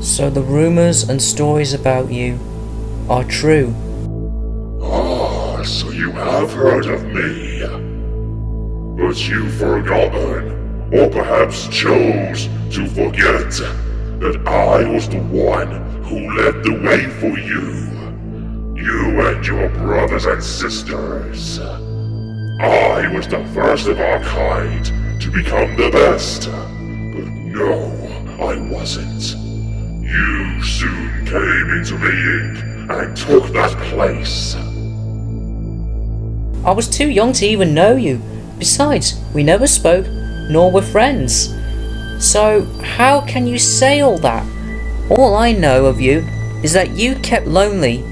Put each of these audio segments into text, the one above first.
So the rumors and stories about you are true. Ah, so you have heard of me. But you've forgotten, or perhaps chose to forget, that I was the one who led the way for you. You and your brothers and sisters. I was the first of our kind to become the best. But no, I wasn't. You soon came into being and took that place. I was too young to even know you. Besides, we never spoke, nor were friends. So how can you say all that? All I know of you is that you kept lonely,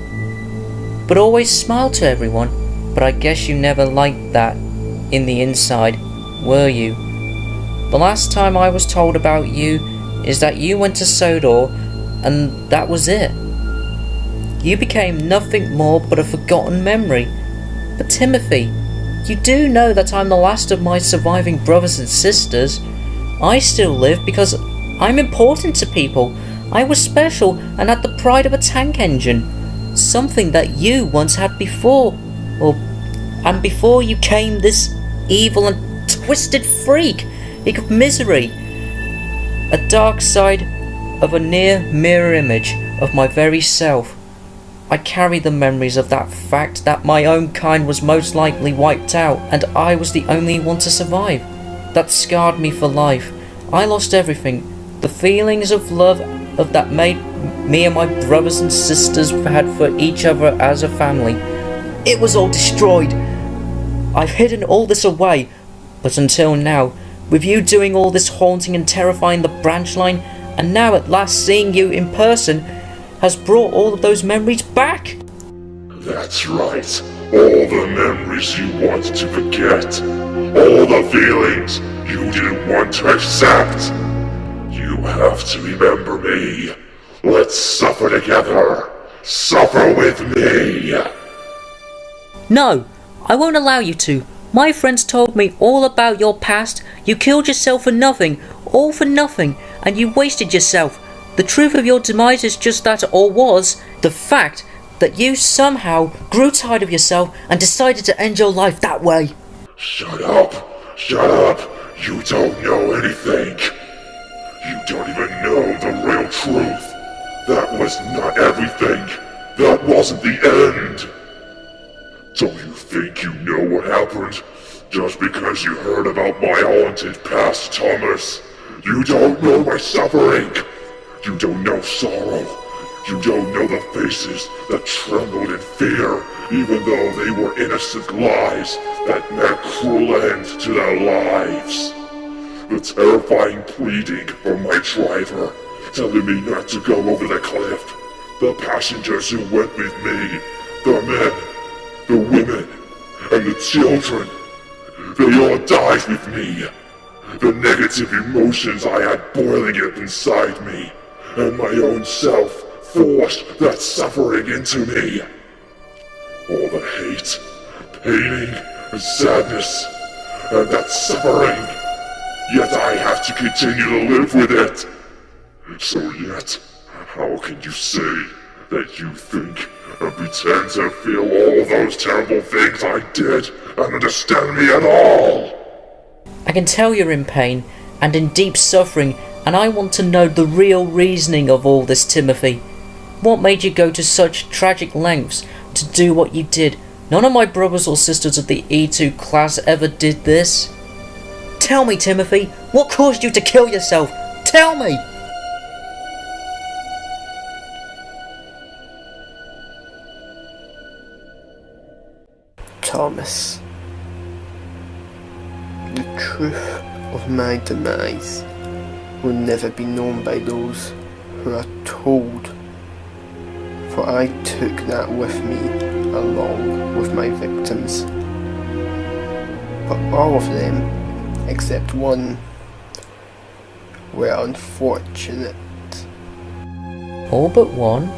but always smiled to everyone. But I guess you never liked that in the inside, were you? The last time I was told about you is that you went to Sodor, and that was it. You became nothing more but a forgotten memory. But Timothy, you do know that I'm the last of my surviving brothers and sisters. I still live because I'm important to people. I was special and had the pride of a tank engine. Something that you once had before. And before you came this evil and twisted freak of misery. A dark side of a near mirror image of my very self. I carry the memories of that fact that my own kind was most likely wiped out and I was the only one to survive. That scarred me for life. I lost everything. The feelings of love that made me and my brothers and sisters had for each other as a family. It was all destroyed. I've hidden all this away, but until now, with you doing all this haunting and terrifying the branch line, and now at last seeing you in person, has brought all of those memories back. That's right. All the memories you want to forget. All the feelings you didn't want to accept. You have to remember me. Let's suffer together. Suffer with me. No, I won't allow you to. My friends told me all about your past. You killed yourself for nothing, all for nothing, and you wasted yourself. The truth of your demise is just that, or was, the fact that you somehow grew tired of yourself and decided to end your life that way. Shut up! Shut up! You don't know anything. You don't even know the real truth. That was not everything. That wasn't the end. Don't you think you know what happened? Just because you heard about my haunted past, Thomas. You don't know my suffering. You don't know sorrow. You don't know the faces that trembled in fear, even though they were innocent lies that meant cruel end to their lives. The terrifying pleading from my driver, telling me not to go over the cliff. The passengers who went with me, the men, the women, and the children, they all died with me. The negative emotions I had boiling up inside me, and my own self forced that suffering into me. All the hate, paining, and sadness, and that suffering. Yet I have to continue to live with it. So yet, how can you say that you think and pretend to feel all those terrible things I did and understand me at all? I can tell you're in pain and in deep suffering, and I want to know the real reasoning of all this, Timothy. What made you go to such tragic lengths to do what you did? None of my brothers or sisters of the E2 class ever did this. Tell me, Timothy, what caused you to kill yourself? Tell me! Thomas, the truth of my demise will never be known by those who are told, for I took that with me along with my victims. But all of them, except one, were unfortunate. All but one?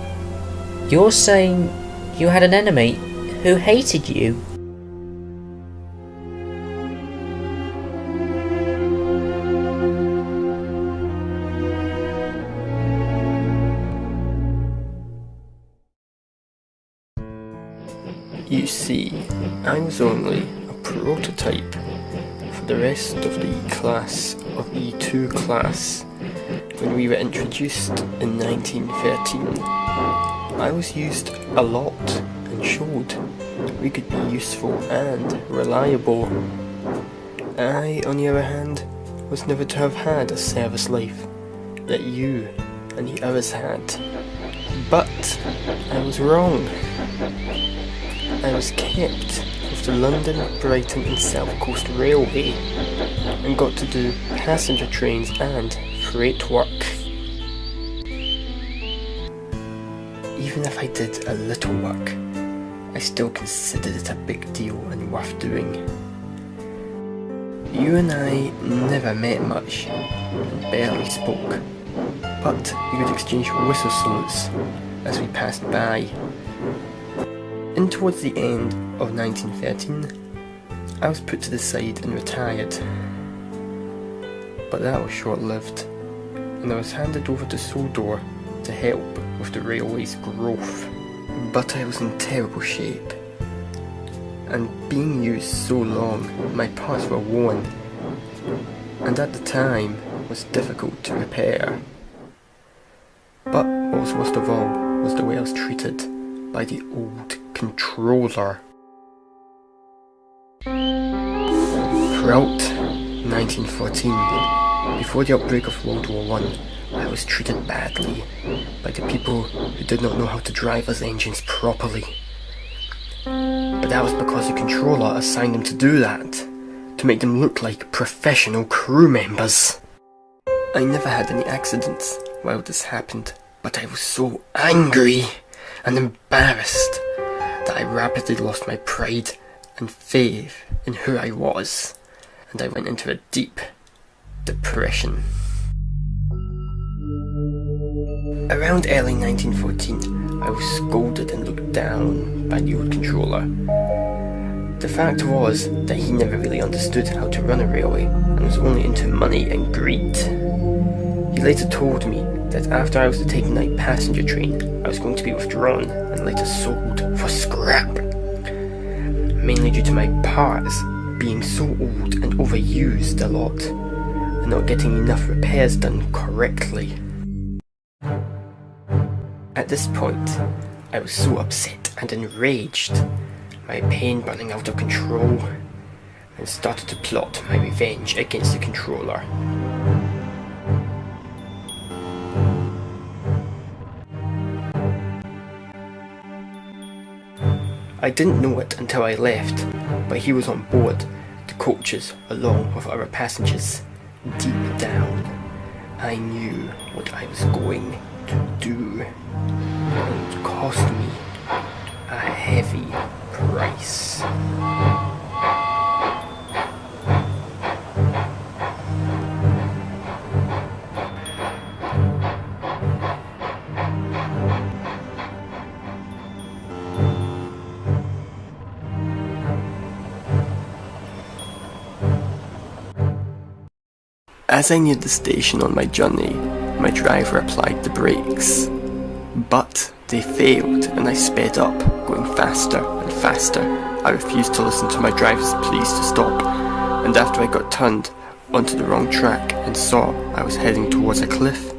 You're saying you had an enemy who hated you? You see, I was only a prototype for the rest of the class of E2 class when we were introduced in 1913. I was used a lot and showed we could be useful and reliable. I, on the other hand, was never to have had a service life that you and the others had. But I was wrong. I was kept with the London, Brighton and South Coast Railway and got to do passenger trains and freight work. Even if I did a little work, I still considered it a big deal and worth doing. You and I never met much and barely spoke, but we would exchange whistle salutes as we passed by. And towards the end of 1913, I was put to the side and retired. But that was short-lived, and I was handed over to Sodor to help with the railway's growth. But I was in terrible shape, and being used so long, my parts were worn, and at the time was difficult to repair. But what was worst of all was the way I was treated by the old controller. Throughout 1914, before the outbreak of World War I was treated badly by the people who did not know how to drive us engines properly. But that was because the controller assigned them to do that, to make them look like professional crew members. I never had any accidents while this happened, but I was so angry and embarrassed that I rapidly lost my pride and faith in who I was, and I went into a deep depression. Around early 1914, I was scolded and looked down by the old controller. The fact was that he never really understood how to run a railway and was only into money and greed. He later told me that after I was to take a night passenger train, I was going to be withdrawn and later sold for scrap, mainly due to my parts being so old and overused a lot, and not getting enough repairs done correctly. At this point, I was so upset and enraged, my pain running out of control, and started to plot my revenge against the controller. I didn't know it until I left, but he was on board the coaches along with other passengers. Deep down, I knew what I was going to do, and it cost me a heavy price. As I neared the station on my journey, my driver applied the brakes. But they failed and I sped up, going faster and faster. I refused to listen to my driver's pleas to stop, and after I got turned onto the wrong track and saw I was heading towards a cliff,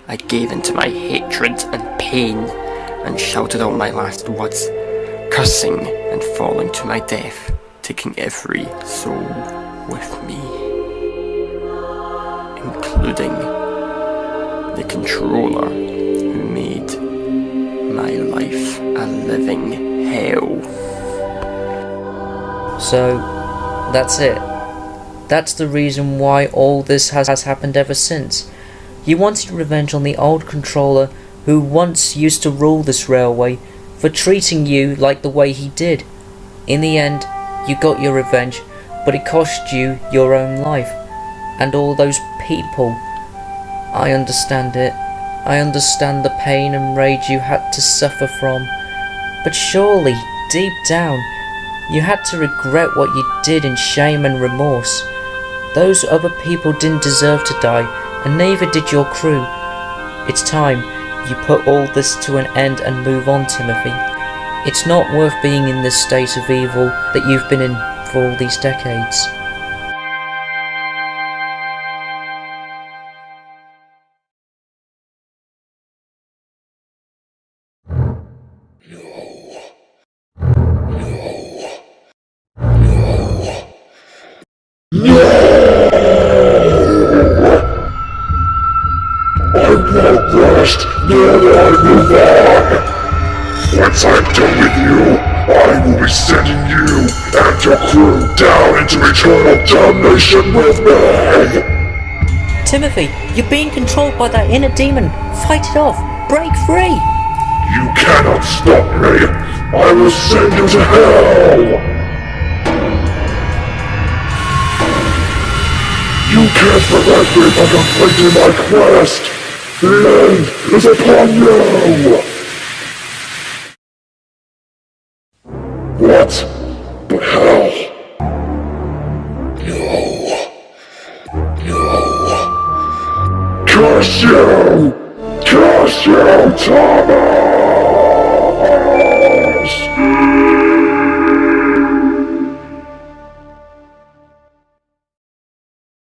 I gave in to my hatred and pain and shouted out my last words, cursing and falling to my death, taking every soul with me, including the controller who made my life a living hell. So, that's it. That's the reason why all this has happened ever since. You wanted revenge on the old controller who once used to rule this railway for treating you like the way he did. In the end, you got your revenge, but it cost you your own life. And all those people. I understand it. I understand the pain and rage you had to suffer from, but surely, deep down, you had to regret what you did in shame and remorse. Those other people didn't deserve to die, and neither did your crew. It's time you put all this to an end and move on, Timothy. It's not worth being in this state of evil that you've been in for all these decades. I won't rest, nor will I move on. Once I'm done with you, I will be sending you and your crew down into eternal damnation with me. Timothy, you're being controlled by that inner demon. Fight it off. Break free. You cannot stop me. I will send you to hell. You can't prevent me from completing my quest. The end is upon you. What? But how? No. No. Curse you! Curse you, Thomas!